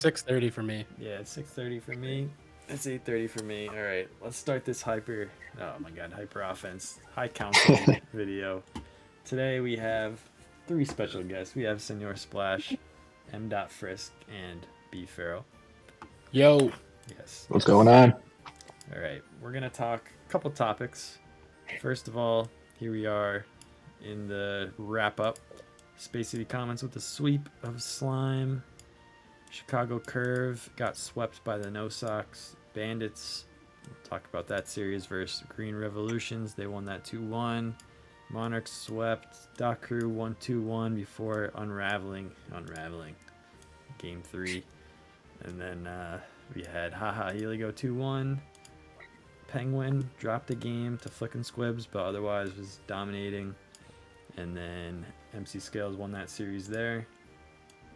6:30 for me. Yeah, it's 6:30 for me. It's 8:30 for me. All right, let's start this hyper offense high council video. Today we have three special guests. We have Senor Splash, M. Frisk, and bfarrell. Yo. Yes. What's going on? All right, we're gonna talk a couple topics. First of all, here we are in the wrap up. Space City Comments with the sweep of slime. Chicago Curve got swept by the No Sox Bandits. We'll talk about that series versus Green Revolutions. They won that 2-1. Monarchs swept Doc Crew 1-2-1 before unraveling game 3. And then we had HahaHealy go 2-1. Penguin dropped a game to Flickin' Squibs, but otherwise was dominating. And then MC Scales won that series there.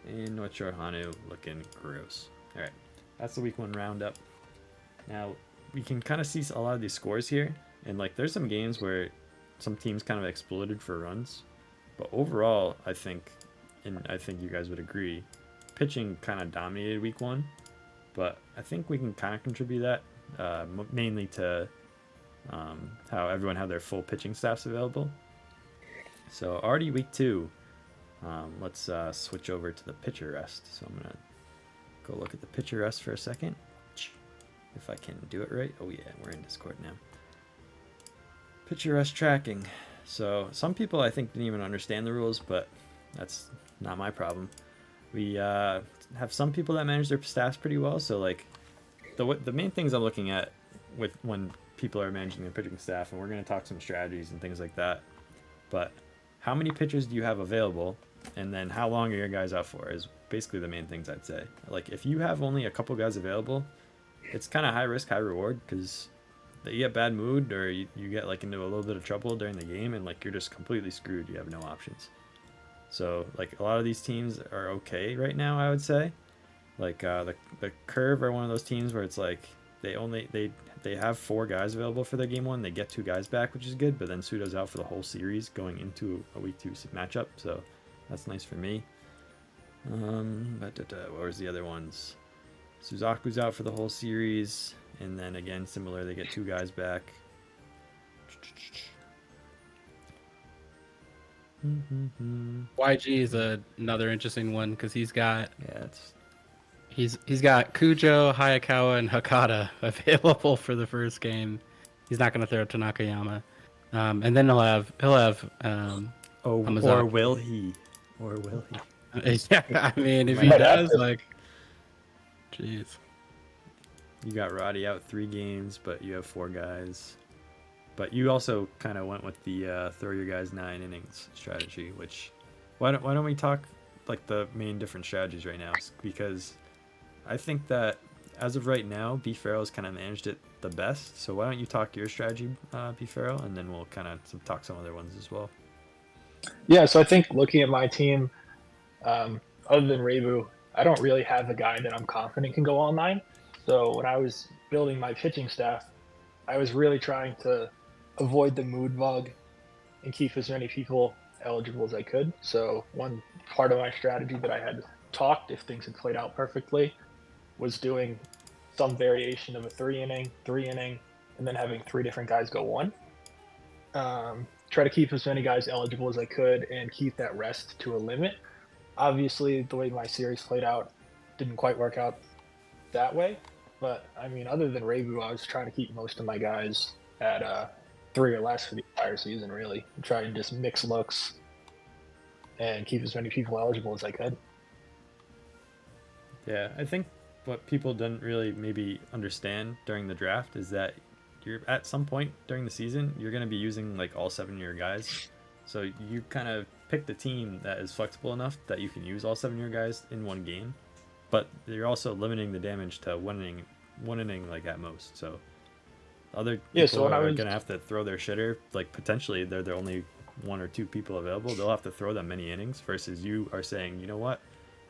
And North Shore Hanu looking gross. All right, that's the week 1 roundup. Now we can kind of see a lot of these scores here, and like there's some games where some teams kind of exploded for runs, but overall I think you guys would agree, pitching kind of dominated week 1, but I think we can kind of contribute that mainly to how everyone had their full pitching staffs available. So already week 2. Let's switch over to the pitcher rest. So I'm gonna go look at the pitcher rest for a second, if I can do it right. Oh yeah, we're in Discord now. Pitcher rest tracking. So some people I think didn't even understand the rules, but that's not my problem. We have some people that manage their staffs pretty well. So like the main things I'm looking at with when people are managing their pitching staff, and we're gonna talk some strategies and things like that. But how many pitchers do you have available? And then how long are your guys out for is basically the main things I'd say. Like if you have only a couple guys available, it's kind of high risk, high reward, because you get bad mood or you get like into a little bit of trouble during the game and like you're just completely screwed. You have no options. So like a lot of these teams are okay right now, I would say. Like the Curve are one of those teams where it's like they have 4 guys available for their game 1. They get 2 guys back, which is good, but then Pseudo's out for the whole series going into a week 2 matchup, so that's nice for me. What was the other ones? Suzaku's out for the whole series, and then again similar, they get 2 guys back. YG is another interesting one because he's got it's he's got Cujo, Hayakawa, and Hakata available for the first game. He's not going to throw to Nakayama, and then he'll have or will he? Yeah, I mean, if he Might does, have to. like, jeez. You got Roddy out 3 games, but you have 4 guys. But you also kind of went with the throw your guys 9 innings strategy, which why don't we talk like the main different strategies right now? Because I think that as of right now, bfarrell's kind of managed it the best. So why don't you talk your strategy, bfarrell, and then we'll kind of talk some other ones as well. Yeah, so I think looking at my team, other than Rebu, I don't really have a guy that I'm confident can go all 9. So when I was building my pitching staff, I was really trying to avoid the mood bug and keep as many people eligible as I could. So one part of my strategy that I had talked, if things had played out perfectly, was doing some variation of a 3 inning, and then having 3 different guys go 1. Try to keep as many guys eligible as I could and keep that rest to a limit. Obviously, the way my series played out didn't quite work out that way. But, I mean, other than Rebu, I was trying to keep most of my guys at 3 or less for the entire season, really. And try and just mix looks and keep as many people eligible as I could. Yeah, I think what people didn't really maybe understand during the draft is that you're at some point during the season, you're going to be using like all 7 of your guys. So you kind of pick the team that is flexible enough that you can use all 7 of your guys in one game. But you're also limiting the damage to one inning like at most. So other people are going to have to throw their shitter. Like potentially they're the only 1 or 2 people available. They'll have to throw them many innings versus you are saying, you know what,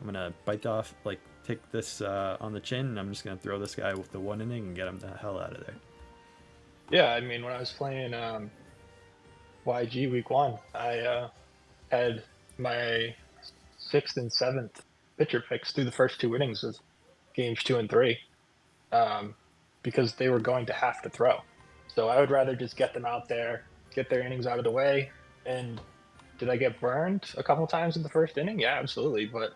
I'm going to bite off, like take this on the chin, and I'm just going to throw this guy with the 1 inning and get him the hell out of there. Yeah, I mean, when I was playing YG week 1, I had my 6th and 7th pitcher picks through the first 2 innings games 2 and 3 because they were going to have to throw. So I would rather just get them out there, get their innings out of the way. And did I get burned a couple times in the first inning? Yeah, absolutely. But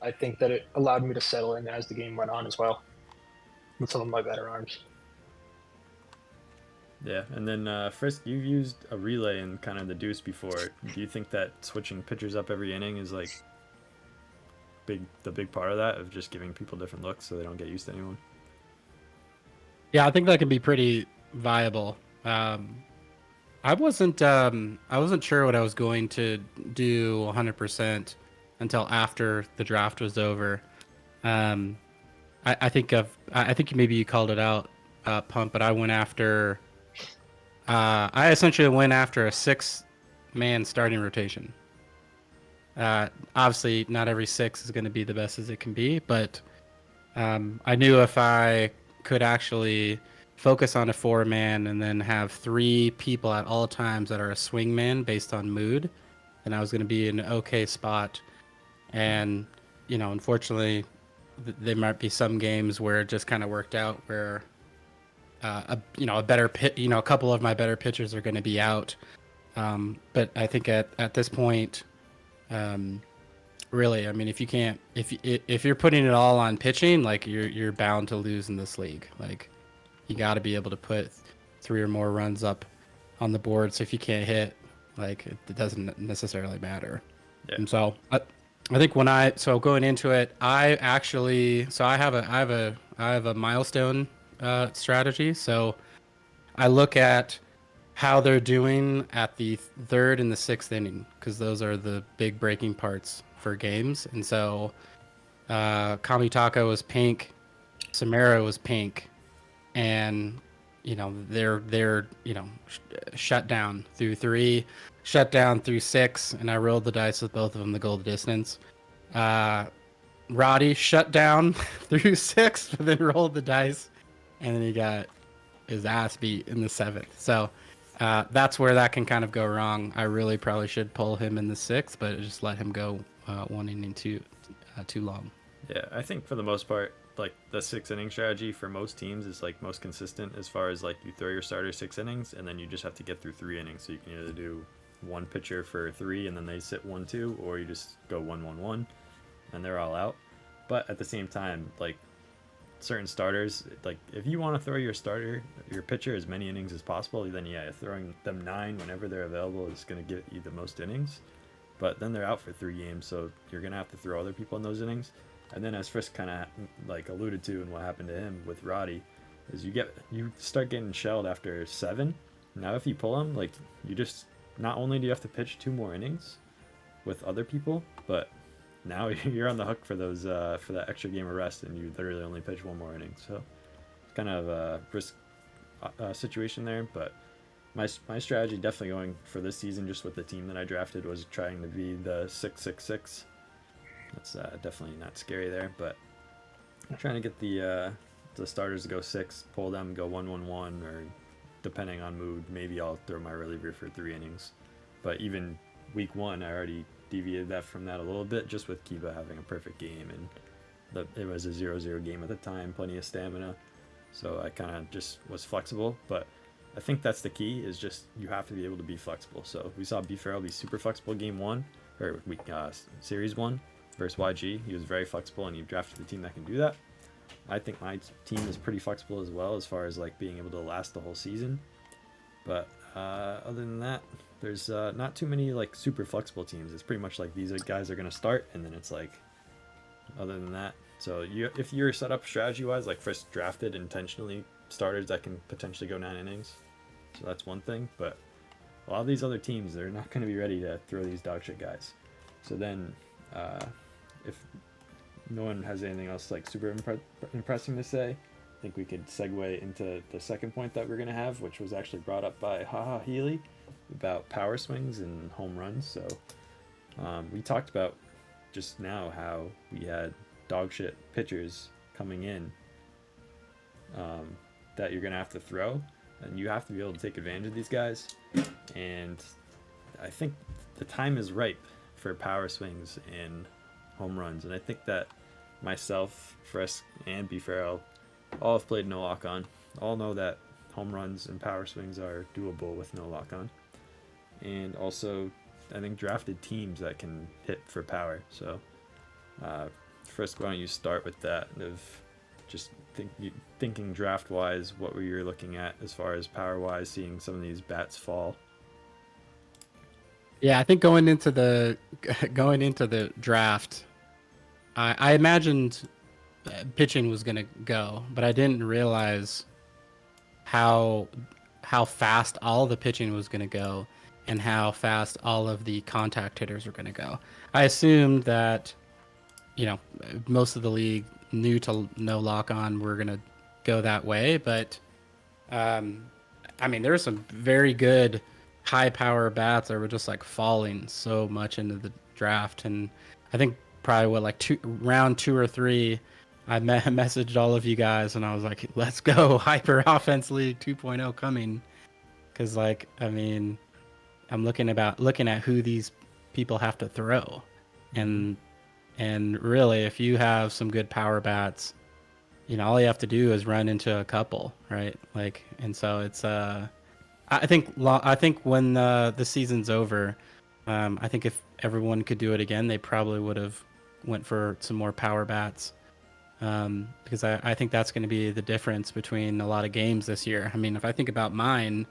I think that it allowed me to settle in as the game went on as well with some of my better arms. Yeah, and then Frisk, you've used a relay in kind of the deuce before. Do you think that switching pitchers up every inning is like the big part of that, of just giving people different looks so they don't get used to anyone? Yeah, I think that can be pretty viable. I wasn't sure what I was going to do 100% until after the draft was over. I think maybe you called it out, Pump, but I went after. I essentially went after a 6-man starting rotation. Obviously, not every 6 is going to be the best as it can be, but I knew if I could actually focus on a 4-man and then have 3 people at all times that are a swing man based on mood, then I was going to be in an okay spot. And, unfortunately, there might be some games where it just kind of worked out where, a better pit, a couple of my better pitchers are going to be out. But I think at this point, really, I mean, if you're putting it all on pitching, like you're bound to lose in this league. Like, you got to be able to put 3 or more runs up on the board. So if you can't hit, like, it doesn't necessarily matter. Yeah. And so I think going into it, I have a milestone strategy. So I look at how they're doing at the 3rd and the 6th inning, because those are the big breaking parts for games. And so Kamitaka was pink, Samara was pink, and they're shut down through 3, shut down through 6, and I rolled the dice with both of them to go the distance. Roddy shut down through 6, but then rolled the dice, and then he got his ass beat in the 7th. So that's where that can kind of go wrong. I really probably should pull him in the 6th, but just let him go 1 inning too long. Yeah, I think for the most part, like the 6-inning strategy for most teams is like most consistent, as far as like you throw your starter 6 innings and then you just have to get through 3 innings. So you can either do 1 pitcher for 3 and then they sit 1-2, or you just go 1-1-1 and they're all out. But at the same time, like certain starters, like if you want to throw your pitcher as many innings as possible, then yeah, throwing them 9 whenever they're available is going to get you the most innings. But then they're out for 3 games, so you're going to have to throw other people in those innings. And then, as Frisk kind of like alluded to, and what happened to him with Roddy, is you start getting shelled after 7. Now, if you pull him, like, you just, not only do you have to pitch 2 more innings with other people, but now you're on the hook for those for that extra game of rest, and you literally only pitch 1 more inning. So it's kind of a risk situation there. But my strategy definitely going for this season, just with the team that I drafted, was trying to be the 6-6-6. That's definitely not scary there, but I'm trying to get the starters to go 6, pull them, go 1-1-1, or depending on mood, maybe I'll throw my reliever for 3 innings. But even week 1, I already deviated that from that a little bit, just with Kiba having a perfect game, and it was a 0-0 game at the time, plenty of stamina, so I kind of just was flexible. But I think that's the key, is just you have to be able to be flexible. So we saw bfarrell be super flexible game 1, or series 1. Versus YG, he was very flexible, and he drafted the team that can do that. I think my team is pretty flexible as well, as far as like being able to last the whole season. But other than that, there's not too many like super flexible teams. It's pretty much like these guys are going to start, and then it's like, other than that. So if you're set up strategy wise, like first drafted intentionally starters that can potentially go 9 innings, so that's one thing. But a lot of these other teams, they're not going to be ready to throw these dog shit guys. So then if no one has anything else like super impressing to say, I think we could segue into the second point that we're going to have, which was actually brought up by HahaHealy about power swings and home runs. So we talked about just now how we had dog shit pitchers coming in that you're going to have to throw, and you have to be able to take advantage of these guys. And I think the time is ripe for power swings and home runs, and I think that myself, Frisk, and bfarrell all have played no lock on. All know that home runs and power swings are doable with no lock on. And also, I think drafted teams that can hit for power. So, Frisk, why don't you start with that? Of just thinking draft wise, what were you looking at as far as power wise, seeing some of these bats fall? Yeah, I think going into the draft, I imagined pitching was gonna go, but I didn't realize how fast all the pitching was gonna go and how fast all of the contact hitters were gonna go. I assumed that, you know, most of the league knew to no lock on were gonna go that way, but I mean, there were some very good high power bats that were just like falling so much into the draft. And I think probably round 2 or 3, I messaged all of you guys and I was like, let's go hyper offense league 2.0 coming. Cause like, I mean, I'm looking at who these people have to throw. And really, if you have some good power bats, you know, all you have to do is run into a couple, right? Like, and so it's I think when the season's over, I think if everyone could do it again, they probably would have went for some more power bats, because I think that's going to be the difference between a lot of games this year. I mean, if I think about mine,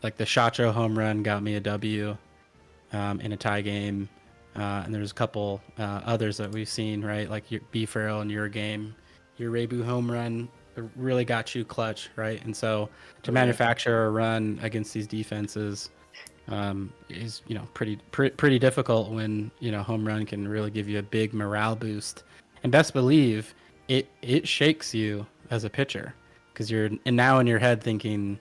like the Shacho home run got me a W in a tie game, and there's a couple others that we've seen, right? Like your bfarrell in your game, your Rebu home run really got you clutch, right? And so to manufacture a run against these defenses is, you know, pretty difficult when, you know, home run can really give you a big morale boost. And best believe it shakes you as a pitcher, because you're now in your head thinking,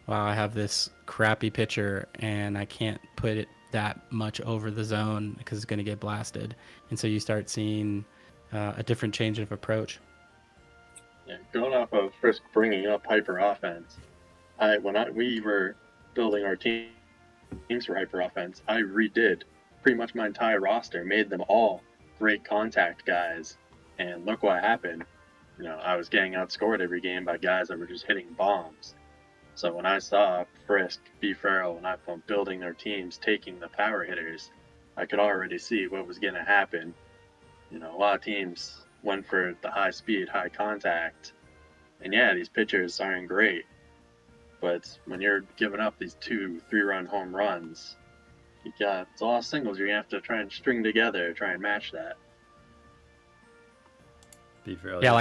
wow, I have this crappy pitcher and I can't put it that much over the zone because it's going to get blasted. And so you start seeing a different change of approach. Yeah, going off of Frisk bringing up hyper offense, we were building our teams for hyper offense, I redid pretty much my entire roster, made them all great contact guys, and look what happened. You know, I was getting outscored every game by guys that were just hitting bombs. So when I saw Frisk, bfarrell, and iPhone building their teams, taking the power hitters, I could already see what was going to happen. You know, a lot of teams went for the high speed, high contact, and yeah, these pitchers aren't great. But when you're giving up these 2-3 run home runs, it's a lot of singles you're going to have to try and string together, try and match that. bfarrell, Yeah,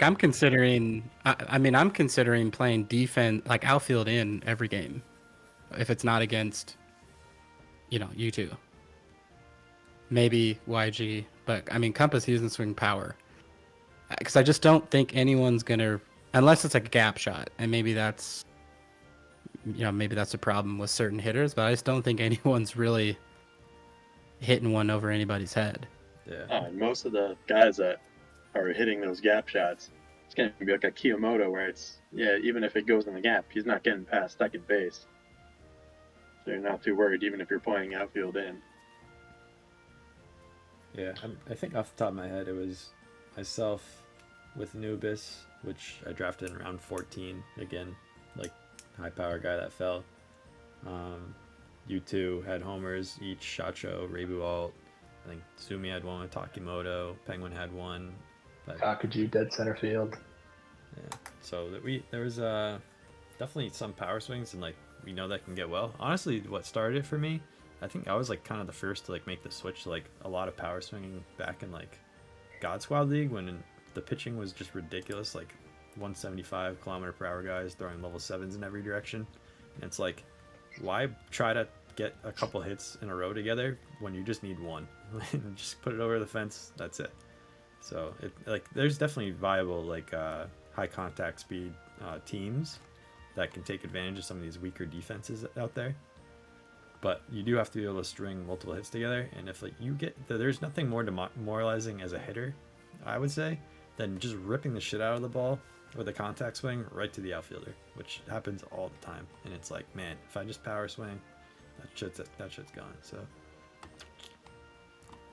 I'm considering. I mean, I'm considering playing defense, like outfield in every game, if it's not against, you know, you two. Maybe YG, but I mean, Compass he doesn't swing power, because I just don't think anyone's gonna, unless it's a gap shot, and maybe that's, you know, maybe that's a problem with certain hitters, but I just don't think anyone's really hitting one over anybody's head. Yeah. And most of the guys that are hitting those gap shots, it's going to be like a Kiyomoto where it's, yeah, even if it goes in the gap, he's not getting past second base. So you're not too worried, even if you're playing outfield in. Yeah, I think off the top of my head, it was myself with Anubis, which I drafted in round 14. Again, like high power guy that fell. You two had homers, each Shacho, Rebu alt. I think Sumi had one with Takimoto. Penguin had one. But Kakuji dead center field. yeah, so there was definitely some power swings, and like we know that can get well. Honestly, what started it for me, I think I was like kind of the first to like make the switch to like a lot of power swinging back in like God Squad League when the pitching was just ridiculous, like 175 kilometer per hour guys throwing level 7s in every direction. And it's like, why try to get a couple hits in a row together when you just need one? Just put it over the fence, that's it. So it like there's definitely viable like high contact speed teams that can take advantage of some of these weaker defenses out there. But you do have to be able to string multiple hits together, and if like you get there's nothing more demoralizing as a hitter, I would say, than just ripping the shit out of the ball with a contact swing right to the outfielder, which happens all the time. And it's like, man, if I just power swing, that shit's gone. So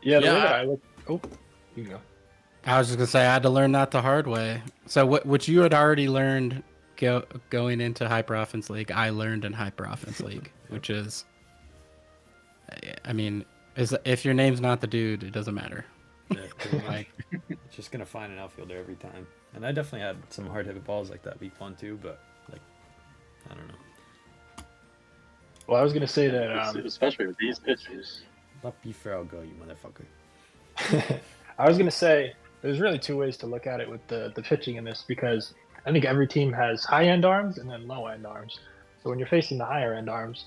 Yeah, the way that I look. Oh, you go. I was just gonna say I had to learn that the hard way. So what you had already learned going into Hyper Offense League, I learned in Hyper Offense League, which is, I mean, is if your name's not the dude, it doesn't matter. Yeah, pretty much. Just gonna find an outfielder every time. And I definitely had some hard hit balls like that week 1 too, but like I don't know. Well, I was gonna say that especially with these pitches. Let bfarrell go, you motherfucker. I was gonna say there's really two ways to look at it with the pitching in this, because I think every team has high end arms and then low end arms. So when you're facing the higher end arms,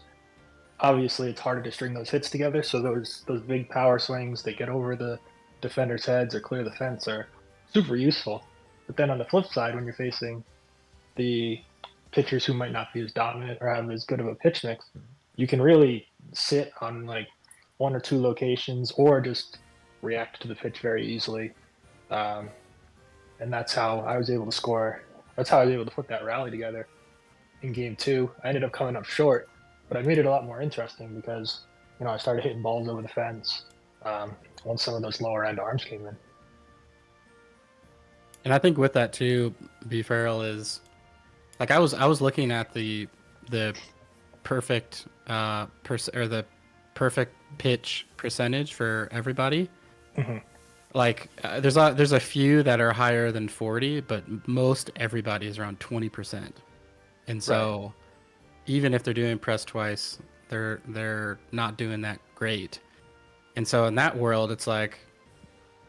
obviously it's harder to string those hits together. So those big power swings that get over the defenders' heads or clear the fence are super useful. But then on the flip side, when you're facing the pitchers who might not be as dominant or have as good of a pitch mix, you can really sit on like one or two locations or just react to the pitch very easily. And that's how I was able to score. That's how I was able to put that rally together in game 2. I ended up coming up short, but I made it a lot more interesting because, I started hitting balls over the fence once some of those lower end arms came in. And I think with that too, bfarrell is like I was looking at the perfect the perfect pitch percentage for everybody. Mm-hmm. Like there's a few that are higher than 40, but most everybody is around 20%. And so even if they're doing press twice, they're not doing that great. And so in that world, it's like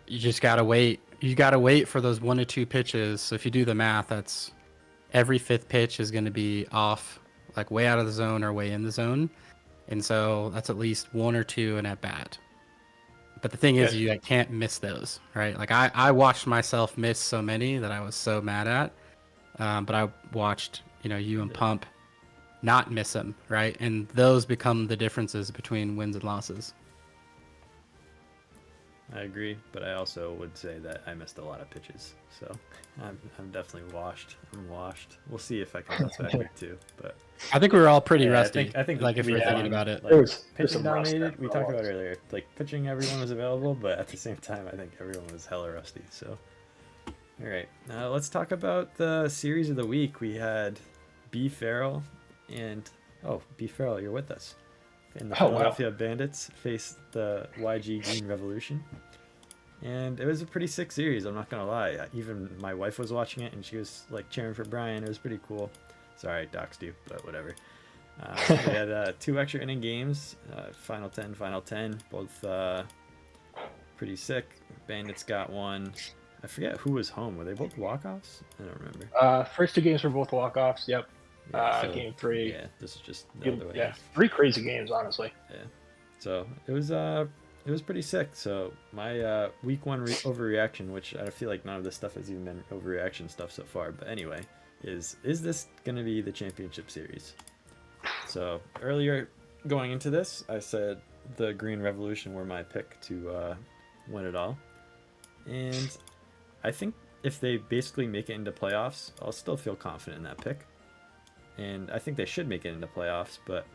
you just gotta wait. You gotta wait for those 1 to 2 pitches. So if you do the math, that's every 5th pitch is going to be off, like way out of the zone or way in the zone. And so that's at least 1 or 2 in at bat. But the thing is, you can't miss those, right? Like I watched myself miss so many that I was so mad at. But I watched, you and Pump not miss them, right? And those become the differences between wins and losses. I agree, but I also would say that I missed a lot of pitches, so I'm definitely washed. I'm washed. We'll see if I can bounce back week 2, but I think we were all pretty rusty. I think like if we're thinking about it, like, pitching dominated. We talked about earlier, like pitching, everyone was available, but at the same time, I think everyone was hella rusty. So, all right, now let's talk about the series of the week. We had bfarrell and bfarrell, you're with us. And the Philadelphia Bandits faced the YG Green Revolution. And it was a pretty sick series, I'm not going to lie. Even my wife was watching it, and she was like cheering for Brian. It was pretty cool. Sorry, I doxed you, but whatever. We had 2 extra inning games, final 10, both pretty sick. Bandits got one. I forget who was home. Were they both walk-offs? I don't remember. First 2 games were both walk-offs, yep. So, game 3. Yeah, this is just the other way. Yeah, 3 crazy games, honestly. Yeah. So it was pretty sick. So my week 1 overreaction, which I feel like none of this stuff has even been overreaction stuff so far, but anyway, is this gonna be the championship series? So earlier going into this, I said the Green Revolution were my pick to win it all, and I think if they basically make it into playoffs, I'll still feel confident in that pick. And I think they should make it into playoffs, but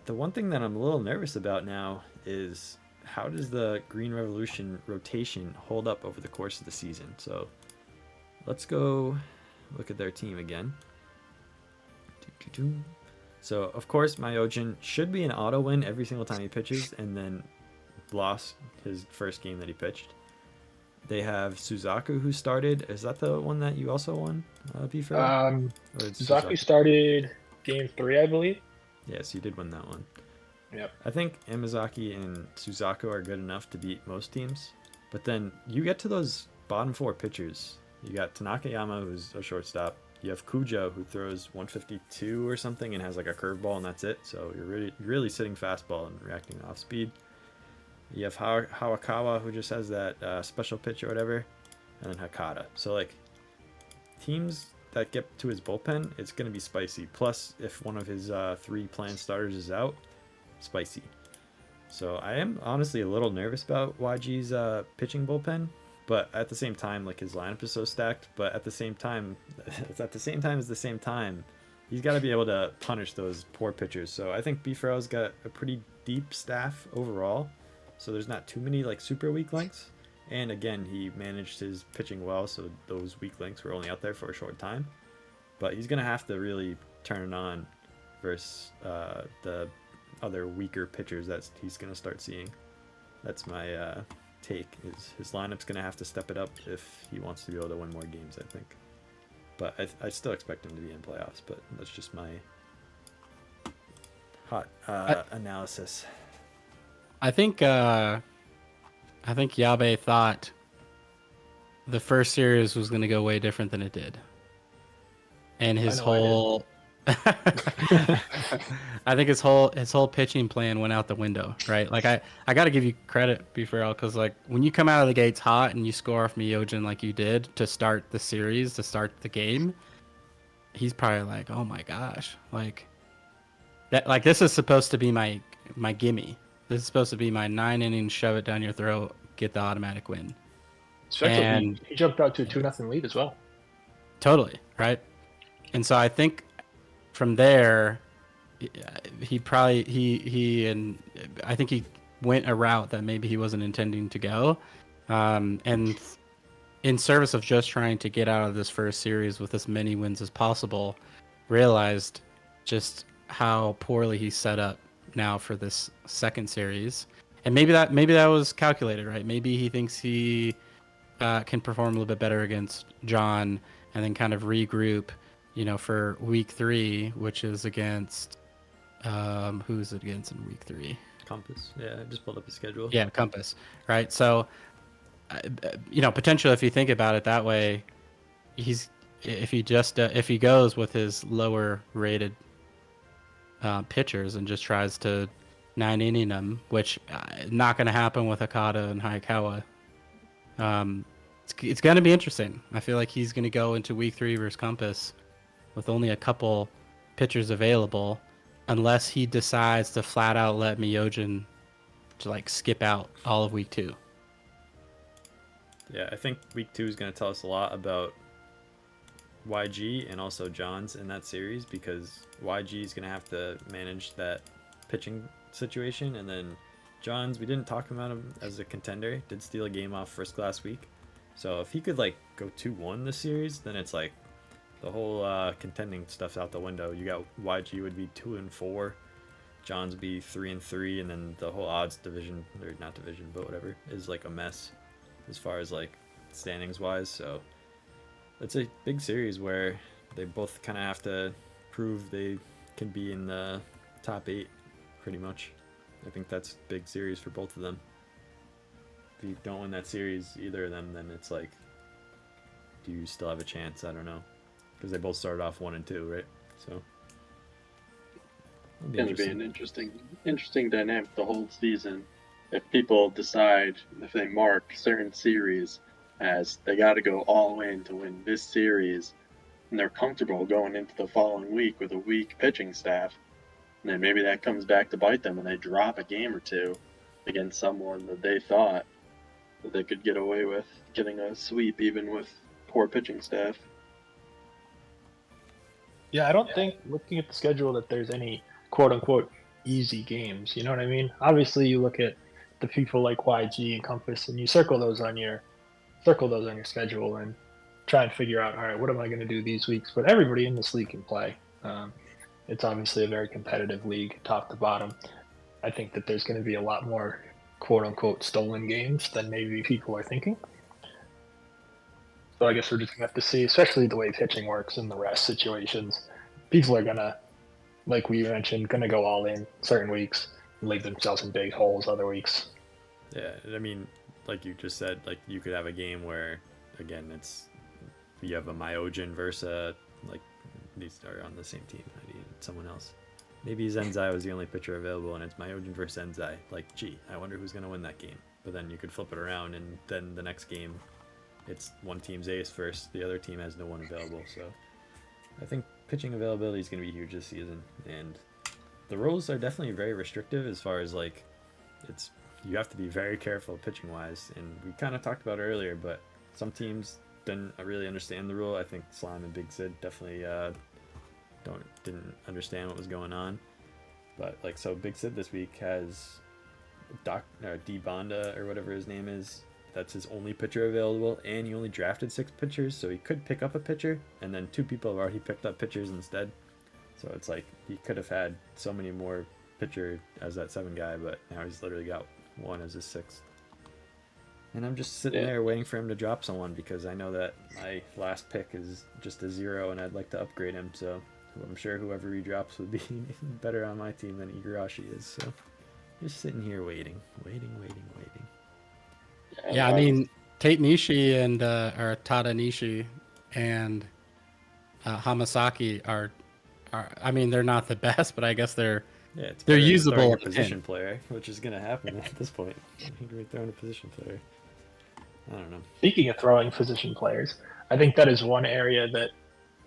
the one thing that I'm a little nervous about now is how does the Green Revolution rotation hold up over the course of the season? So let's go look at their team again. So, of course, Myojin should be an auto win every single time he pitches, and then lost his first game that he pitched. They have Suzaku, who started. Is that the one that you also won, bfarrell? Suzaku started game 3, I believe. Yes, you did win that one. Yep. I think Imazaki and Suzaku are good enough to beat most teams. But then you get to those bottom 4 pitchers. You got Tanakayama, who's a shortstop. You have Kujo, who throws 152 or something and has like a curveball, and that's it. So you're really sitting fastball and reacting off speed. You have Hawakawa, who just has that special pitch or whatever, and then Hakata. So like teams that get to his bullpen, it's going to be spicy. Plus, if one of his 3 planned starters is out, spicy. So I am honestly a little nervous about YG's pitching bullpen, but at the same time, like his lineup is so stacked. But at the same time, he's got to be able to punish those poor pitchers. So I think bfarrell's got a pretty deep staff overall. So there's not too many like super weak links. And again, he managed his pitching well, so those weak links were only out there for a short time. But he's going to have to really turn it on versus the other weaker pitchers that he's going to start seeing. That's my take. His lineup's going to have to step it up if he wants to be able to win more games, I think. But I still expect him to be in playoffs, but that's just my hot analysis. I think Yabe thought the first series was going to go way different than it did, and his whole I think his whole pitching plan went out the window, right? Like I got to give you credit, bfarrell, because like when you come out of the gates hot and you score off Myojin like you did to start the series, to start the game, he's probably like, oh my gosh, like that, like this is supposed to be my gimme. This is supposed to be my 9 innings, shove it down your throat, get the automatic win. Especially And he jumped out to a 2-0 lead as well. totally, right? And so I think from there, he I think he went a route that maybe he wasn't intending to go, and in service of just trying to get out of this first series with as many wins as possible, realized just how poorly he's set up now for this second series. And maybe that was calculated, right? Maybe he thinks he can perform a little bit better against John, and then kind of regroup, for week 3, which is against who is it against in week 3? Compass. Yeah, I just pulled up his schedule. Yeah, Compass. Right. So, potentially, if you think about it that way, if he goes with his lower rated pitchers and just tries to 9-inning them, which not going to happen with Okada and Hayakawa. It's going to be interesting. I feel like he's going to go into week 3 versus Compass with only a couple pitchers available, unless he decides to flat out let Myojin to like skip out all of week 2. Yeah, I think week 2 is going to tell us a lot about YG and also John's in that series, because YG is going to have to manage that pitching situation, and then John's, we didn't talk about him as a contender, did steal a game off first class week. So if he could like go 2-1 this series, then it's like the whole contending stuff's out the window. You got YG would be 2-4, John's would be 3-3, and then the whole odds division, or not division, but whatever, is like a mess as far as like standings wise. So it's a big series where they both kind of have to prove they can be in the top 8 pretty much. I think that's a big series for both of them. If you don't win that series, either of them, then it's like, do you still have a chance? I don't know, because they both started off 1-2, right? So it's going to be an interesting dynamic the whole season. If people decide, if they mark certain series as they got to go all in to win this series, and they're comfortable going into the following week with a weak pitching staff, and then maybe that comes back to bite them and they drop a game or two against someone that they thought that they could get away with getting a sweep even with poor pitching staff. Yeah, I don't think, looking at the schedule, that there's any quote-unquote easy games. You know what I mean? Obviously, you look at the people like YG and Compass, and you circle those on your schedule and try and figure out, all right, what am I going to do these weeks? But everybody in this league can play. It's obviously a very competitive league, top to bottom. I think that there's going to be a lot more quote-unquote stolen games than maybe people are thinking. So I guess we're just going to have to see, especially the way pitching works in the rest situations. People are going to, like we mentioned, going to go all in certain weeks and leave themselves in big holes other weeks. yeah, I mean, like you just said, like you could have a game where, again, it's you have a Myojin versus like these are on the same team. I need someone else. Maybe Zenzai was the only pitcher available, and it's Myojin versus Zenzai. Like, gee, I wonder who's going to win that game. But then you could flip it around, and then the next game, it's one team's ace versus the other team has no one available. So I think pitching availability is going to be huge this season, and the rules are definitely very restrictive as far as like you have to be very careful pitching wise, and we kind of talked about it earlier, but some teams didn't really understand the rule. I think Slime and Big Sid definitely didn't understand what was going on. But like, so Big Sid this week has D Bonda or whatever his name is that's his only pitcher available, and he only drafted 6 pitchers, so he could pick up a pitcher, and then 2 people have already picked up pitchers instead. So it's like he could have had so many more pitcher as that 7 guy, but now he's literally got 1 as his 6th. And I'm just sitting there waiting for him to drop someone because I know that my last pick is just a 0 and I'd like to upgrade him. So I'm sure whoever he drops would be better on my team than Igarashi is. So just sitting here waiting. Yeah, I mean, Tate Nishi and or Tada Nishi and Hamasaki are, I mean, they're not the best, but I guess they're usable. A position player, which is going to happen at this point. You're throwing a position player. I don't know. Speaking of throwing position players, I think that is one area that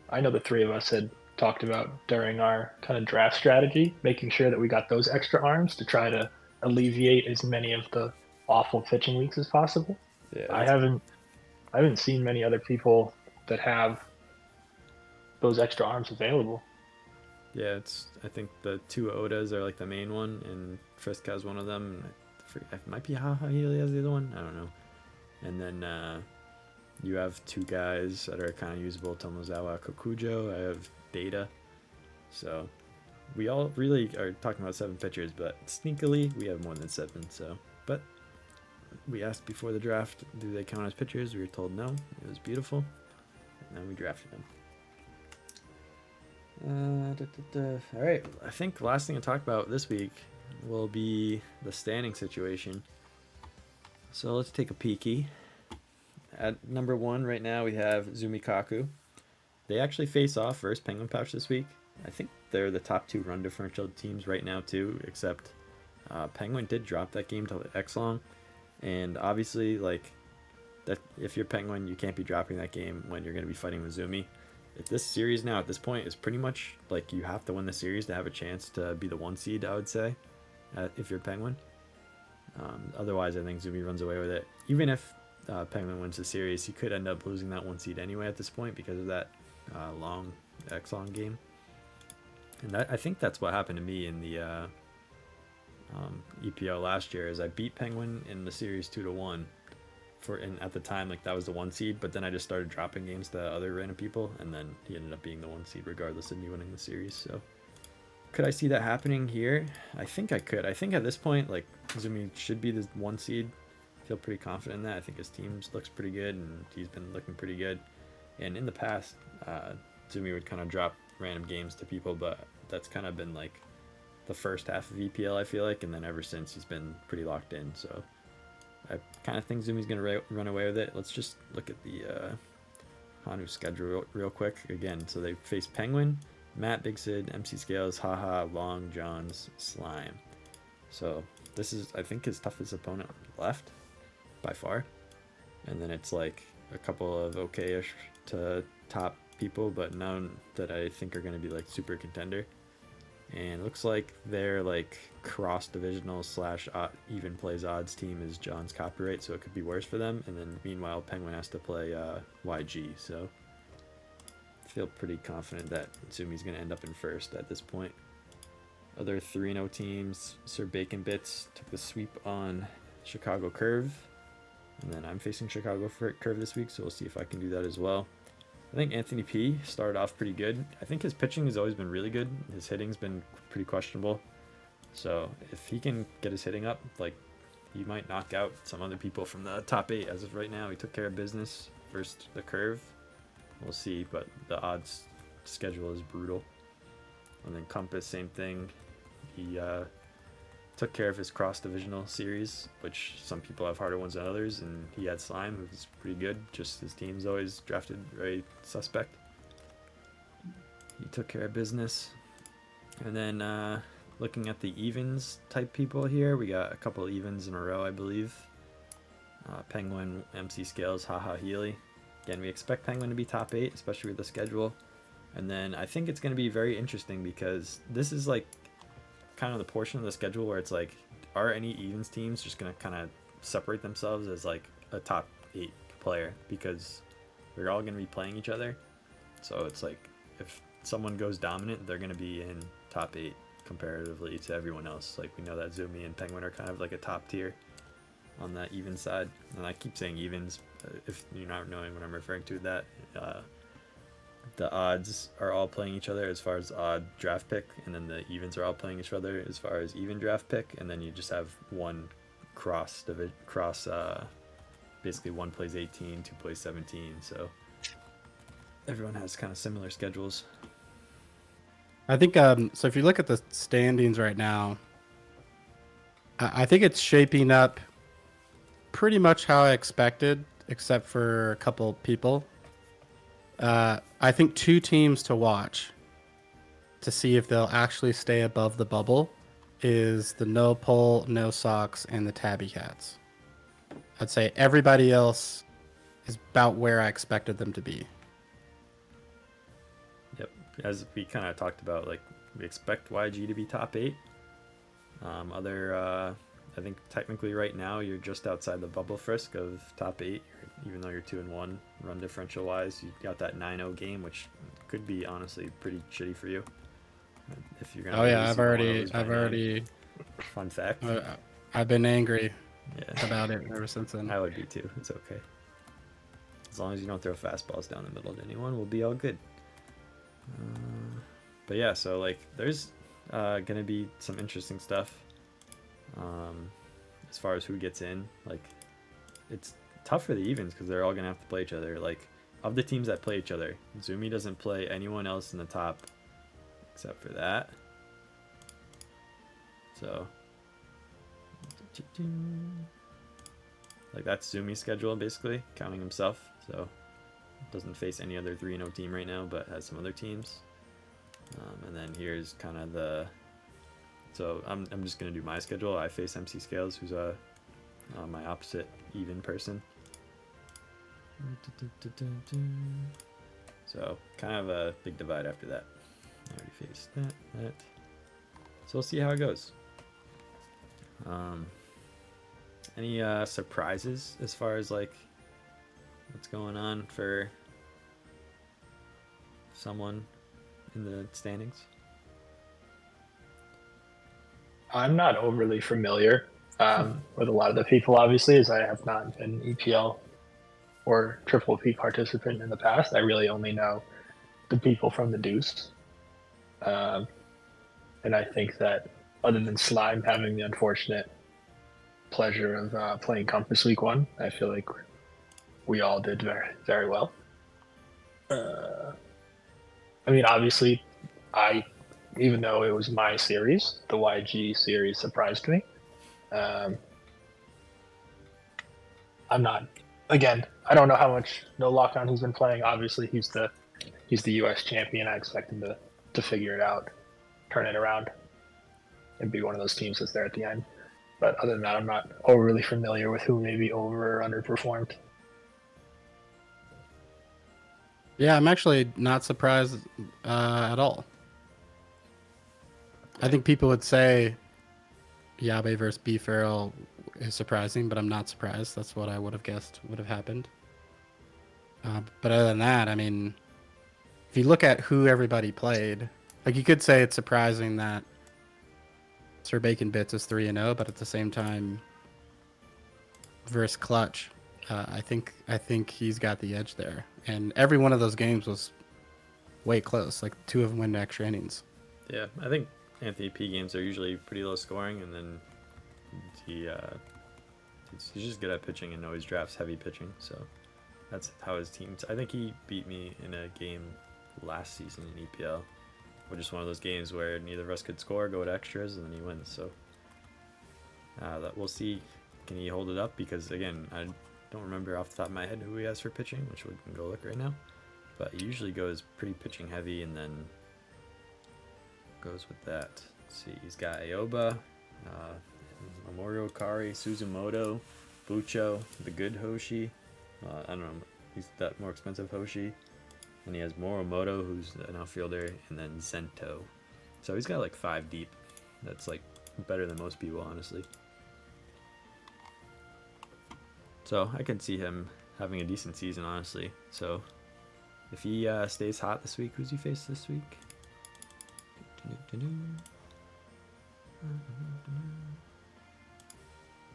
I know the 3 of us had talked about during our kind of draft strategy, making sure that we got those extra arms to try to alleviate as many of the awful pitching weeks as possible. Yeah, I haven't seen many other people that have those extra arms available. Yeah, I think the 2 Odas are like the main one, and Frisk has one of them. And it might be HahaHealy has the other one. I don't know. And then you have 2 guys that are kind of usable, Tomozawa Kokujo. I have Data. So we all really are talking about 7 pitchers, but sneakily we have more than 7. So, but we asked before the draft, do they count as pitchers? We were told no. It was beautiful. And then we drafted them. All right, I think the last thing to talk about this week will be the standing situation. So let's take a peeky. At number 1 right now we have Zumikaku. They actually face off versus Penguin Pouch this week. I think they're the top 2 run differential teams right now too, except Penguin did drop that game to Exlong, and obviously like that if you're Penguin, you can't be dropping that game when you're going to be fighting with Zumi. If this series now at this point is pretty much like you have to win the series to have a chance to be the 1 seed, I would say, if you're Penguin. Otherwise, I think Zumi runs away with it. Even if Penguin wins the series, he could end up losing that 1 seed anyway at this point because of that long Exlon game. And I think that's what happened to me in the EPO last year. Is I beat Penguin in the series 2-1 and at the time like that was the 1 seed, but then I just started dropping games to other random people, and then he ended up being the 1 seed regardless of me winning the series. So could I see that happening here? I think I could. I think at this point, like, Zumi should be the 1 seed. I feel pretty confident in that. I think his team looks pretty good, and he's been looking pretty good. And in the past, Zumi would kind of drop random games to people, but that's kind of been like the first half of EPL, I feel like, and then ever since he's been pretty locked in. So I kind of think Zumi's going to run away with it. Let's just look at the Hanu schedule real quick again. So they face Penguin, Matt, Big Sid, MC Scales, Haha, Long, Johns, Slime. So this is, I think, his toughest opponent left by far. And then it's like a couple of okay-ish to top people, but none that I think are going to be like super contender. And it looks like their like cross-divisional / even plays odds team is John's Copyright, so it could be worse for them. And then meanwhile, Penguin has to play YG, so I feel pretty confident that Zumi's going to end up in first at this point. Other 3-0 teams, Sir Bacon Bits took the sweep on Chicago Curve, and then I'm facing Chicago Curve this week, so we'll see if I can do that as well. I think Anthony P started off pretty good. I think his pitching has always been really good. His hitting's been pretty questionable. So if he can get his hitting up, like, he might knock out some other people from the top 8 as of right now. He took care of business versus the Curve. We'll see, but the odds schedule is brutal. And then Compass, same thing. He took care of his cross-divisional series, which some people have harder ones than others, and he had Slime, who's pretty good. Just his team's always drafted very suspect. He took care of business. And then looking at the evens type people here, we got a couple of evens in a row, I believe. Penguin, MC Scales, HahaHealy. Again, we expect Penguin to be top 8, especially with the schedule. And then I think it's going to be very interesting because this is like kind of the portion of the schedule where it's like, are any evens teams just going to kind of separate themselves as like a top 8 player, because they're all going to be playing each other. So it's like if someone goes dominant, they're going to be in top 8 comparatively to everyone else. Like we know that Zumi and Penguin are kind of like a top tier. on that even side. And I keep saying evens, if you're not knowing what I'm referring to, that the odds are all playing each other as far as odd draft pick, and then the evens are all playing each other as far as even draft pick, and then you just have one basically one plays 18, two plays 17, so everyone has kind of similar schedules. I think so. If you look at the standings right now, I think it's shaping up pretty much how I expected, except for a couple people. I think 2 teams to watch to see if they'll actually stay above the bubble is the No Pole, No Socks, and the Tabby Cats. I'd say everybody else is about where I expected them to be. Yep, as we kind of talked about, like we expect YG to be top 8. I think technically right now you're just outside the bubble frisk of top 8, even though you're 2-1 run differential wise. You got that 9-0 game, which could be honestly pretty shitty for you. If you're gonna I've already. Fun fact. I've been angry Yeah. about it ever since then. I would be too. It's okay. As long as you don't throw fastballs down the middle to anyone, we'll be all good. But yeah, so like there's gonna be some interesting stuff as far as who gets in. Like it's tough for the evens because they're all gonna have to play each other. Like of the teams that play each other, Zumi doesn't play anyone else in the top except for that. So like that's Zumi's schedule basically, counting himself. So doesn't face any other 3-0 team right now, but has some other teams. And then here's kind of the. So I'm just gonna do my schedule. I face MC Scales, who's my opposite even person. So kind of a big divide after that. I already faced that. So we'll see how it goes. Any surprises as far as like what's going on for someone in the standings? I'm not overly familiar with a lot of the people, obviously, as I have not been EPL or Triple P participant in the past. I really only know the people from the Deuce. And I think that other than Slime having the unfortunate pleasure of playing Compass Week 1, I feel like we all did very, very well. I mean, obviously, even though it was my series, the YG series surprised me. I'm not. Again, I don't know how much no lockdown he's been playing. Obviously, he's the US champion. I expect him to figure it out, turn it around, and be one of those teams that's there at the end. But other than that, I'm not overly familiar with who maybe over or underperformed. Yeah, I'm actually not surprised at all. I think people would say Yabe versus bfarrell is surprising, but I'm not surprised. That's what I would have guessed would have happened. But other than that, I mean, if you look at who everybody played, like you could say it's surprising that Sir Bacon Bits is 3-0, but at the same time, versus Clutch, I think he's got the edge there. And every one of those games was way close. Like 2 of them went to extra innings. Yeah, I think Anthony P games are usually pretty low scoring, and then he's just good at pitching and always drafts heavy pitching. So that's how his teams. I think he beat me in a game last season in EPL, which is one of those games where neither of us could score, go to extras, and then he wins. So that we'll see. Can he hold it up? Because again, I don't remember off the top of my head who he has for pitching, which we can go look right now. But he usually goes pretty pitching heavy, and then goes with that. Let's see, he's got Aoba, Memorial Kari, Suzumoto, Bucho, the good Hoshi. I don't know, he's that more expensive Hoshi. And he has Morimoto, who's an outfielder, and then Zento. So he's got like 5 deep. That's like better than most people, honestly. So I can see him having a decent season, honestly. So if he stays hot this week, who's he face this week?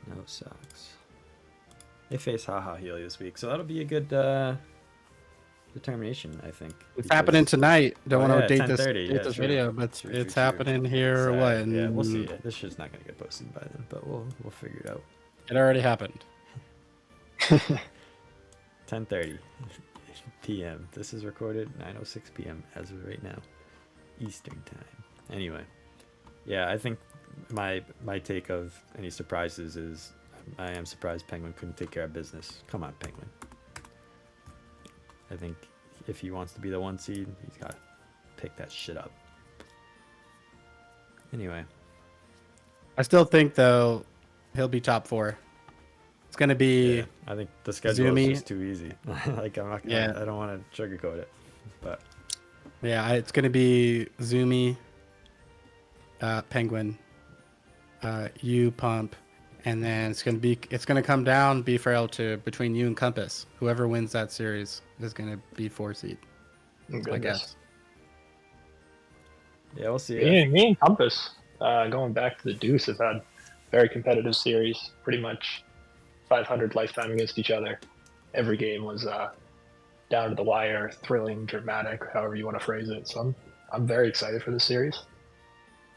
No Socks. They face HahaHealy this week, so that'll be a good determination, I think. It's happening tonight. Don't want to date 10:30, this true. video, but True, it's true. happening here. Sad. What? Yeah, we'll see it. This shit's not gonna get posted by then, but we'll figure it out. It already happened. 10:30 p.m. This is recorded 9:06 p.m. as of right now, Eastern time. Anyway, yeah, I think my take of any surprises is I am surprised Penguin couldn't take care of business. Come on, Penguin. I think if he wants to be the 1 seed, he's got to pick that shit up. Anyway. I still think, though, he'll be top 4. It's going to be... Yeah, I think the schedule Zumi. is just too easy. Like, I don't want to sugarcoat it. But Yeah, it's going to be Zumi, Penguin, you, Pump, and then it's going to come down, bfarrell, to between you and Compass. Whoever wins that series is going to be 4 seed, I guess. Yeah, we'll see. Me and Compass, going back to the Deuce, have had very competitive series. Pretty much 500 lifetime against each other. Every game was down to the wire, thrilling, dramatic, however you want to phrase it. So I'm very excited for this series.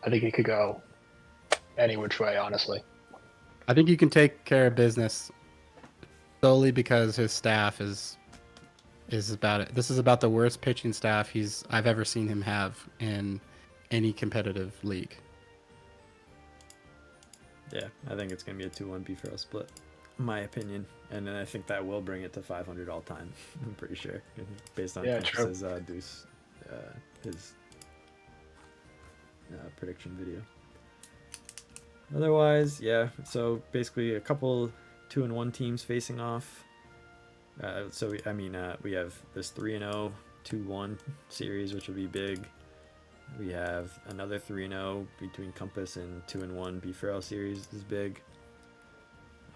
I think it could go any which way, honestly. I think you can take care of business solely because his staff is about it. This is about the worst pitching staff I've ever seen him have in any competitive league. Yeah, I think it's going to be a 2-1 bfarrell split, in my opinion. And then I think that will bring it to 500 all time. I'm pretty sure, based on Compass's Deuce, his prediction video. Otherwise, yeah, so basically a couple 2-1 teams facing off. We have this 3-0, 2-1 series, which will be big. We have another 3-0 between Compass and 2-1 bfarrell series is big.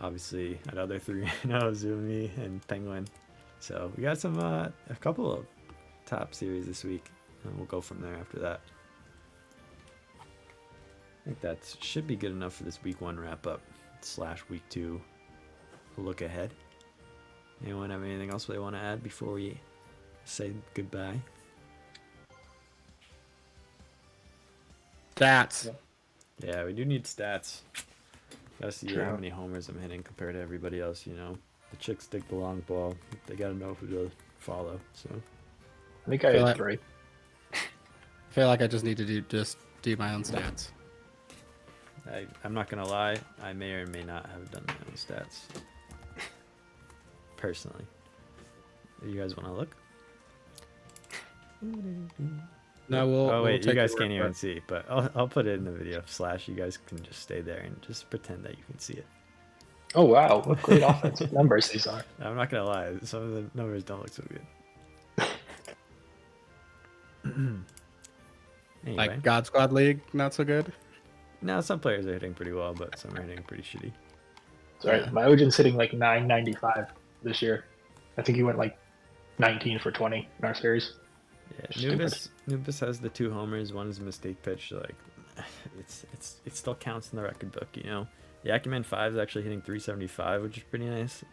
Obviously, another 3-0 Zumi and Penguin. So we got a couple of top series this week, and we'll go from there after that. I think that should be good enough for this week 1 wrap up / week 2 look ahead. Anyone have anything else they want to add before we say goodbye? Stats. Yeah, we do need stats. Gotta see how many homers I'm hitting compared to everybody else, you know. The chicks dig the long ball. They gotta know who to follow, so. I think I had 3. I feel like I just need to do my own stats. I'm not gonna lie, I may or may not have done my own stats. Personally. You guys wanna look? No, we'll wait, take you guys your can't word even for see, but I'll put it in the video / you guys can just stay there and just pretend that you can see it. Oh wow, what great offensive numbers these are. I'm not gonna lie, some of the numbers don't look so good. Anyway. Like God Squad League, not so good. No, some players are hitting pretty well, but some are hitting pretty shitty. Sorry, my Ojin's hitting like 995 this year. I think he went like 19 for 20 in our series. Yeah, Nubis has the 2 homers. One is a mistake pitch. So like, it still counts in the record book, you know. Yakuman 5 is actually hitting 375, which is pretty nice.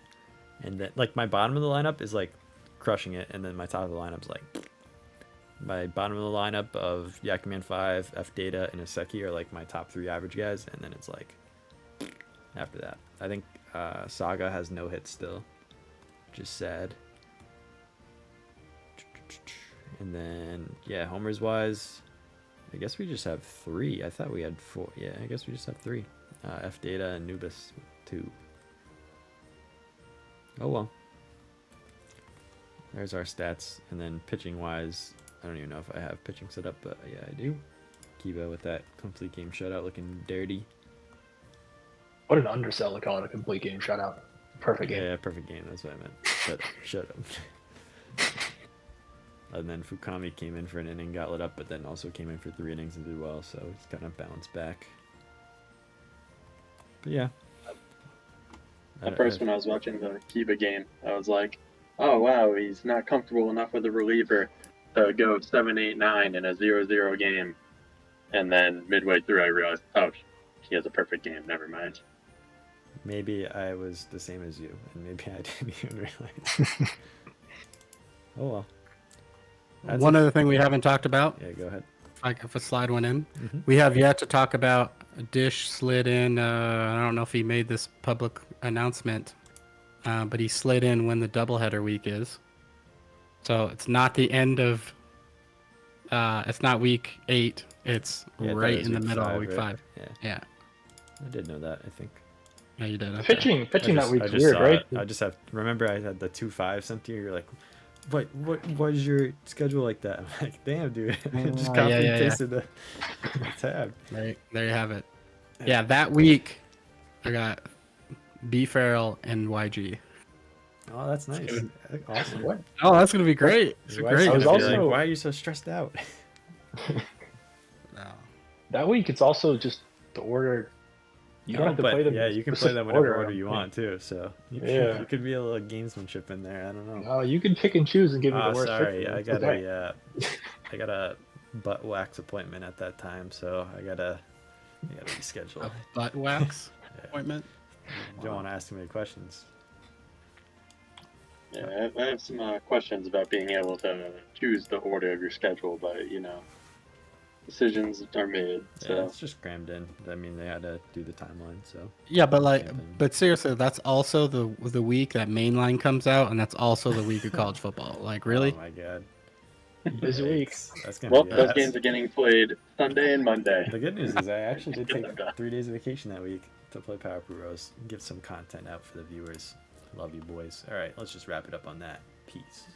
And then like my bottom of the lineup is like crushing it, and then my top of the lineup's like. My bottom of the lineup of Yakuman 5, F Data, and Aseki are like my top 3 average guys, and then it's like after that. I think Saga has no hits still, which is sad. And then yeah, homers wise, I guess we just have 3. I thought we had 4. Yeah, I guess we just have 3. F Data and Nubis 2. Oh well. There's our stats, and then pitching wise. I don't even know if I have pitching set up, but yeah, I do. Kiba with that complete game shutout looking dirty. What an undersell to call it a complete game shutout. Perfect game. Yeah, perfect game. That's what I meant. Shut up. And then Fukami came in for an inning, got lit up, but then also came in for 3 innings and did well, so he's kind of bounced back. But yeah. At first, when I was watching the Kiba game, I was like, oh wow, he's not comfortable enough with a reliever to go 7, 8, 9 in a 0-0 game. And then midway through, I realized, oh, he has a perfect game. Never mind. Maybe I was the same as you, and maybe I didn't even realize. Oh well. That's One other thing we haven't talked about, Yeah, go ahead. if I slide one in, Mhm. we have yet to talk about Dish slid in. I don't know if he made this public announcement, but he slid in when the doubleheader week is. So it's not the end of. It's not week 8. It's Yeah, I thought it right was in the week middle of 5, week right? 5. Yeah, Yeah, I did know that. I think. yeah, you did. Okay. Pitching I that week's just weird, saw right? it. I just have. Remember, I had the 2-5 sent to you. You're like, what is your schedule like that? I'm like, damn, dude. I just copy yeah, and yeah. pasted the tab. Right there you have it. Yeah, that week I got bfarrell and YG. Oh, that's nice. Awesome. What? Oh, that's gonna be great. It's Your wife's great. I was gonna be like, also- why are you so stressed out? No. That week, it's also just the order. You don't have to but play them. yeah, in you can play specific them whatever order I you don't want too. So you Yeah. you could be a little gamesmanship in there. I don't know. think. No, you can pick and choose and give me Oh, the worst. sorry, pitcher. I It's got okay. I got a butt wax appointment at that time, so I gotta reschedule. A butt wax Yeah. appointment. You don't want to ask too many questions. Yeah, I have some questions about being able to choose the order of your schedule, but you know, decisions are made. Yeah, So it's just crammed in. I mean, they had to do the timeline, so Yeah, but like, Same thing. but seriously, that's also the week that Mainline comes out, and that's also the week of college football. Like, really? Oh my god. Busy week. That's gonna well, be those games are getting played Sunday and Monday. The good news is I actually did Get take them done. 3 days of vacation that week to play Power Rose, give some content out for the viewers. Love you, boys. All right, let's just wrap it up on that. Peace.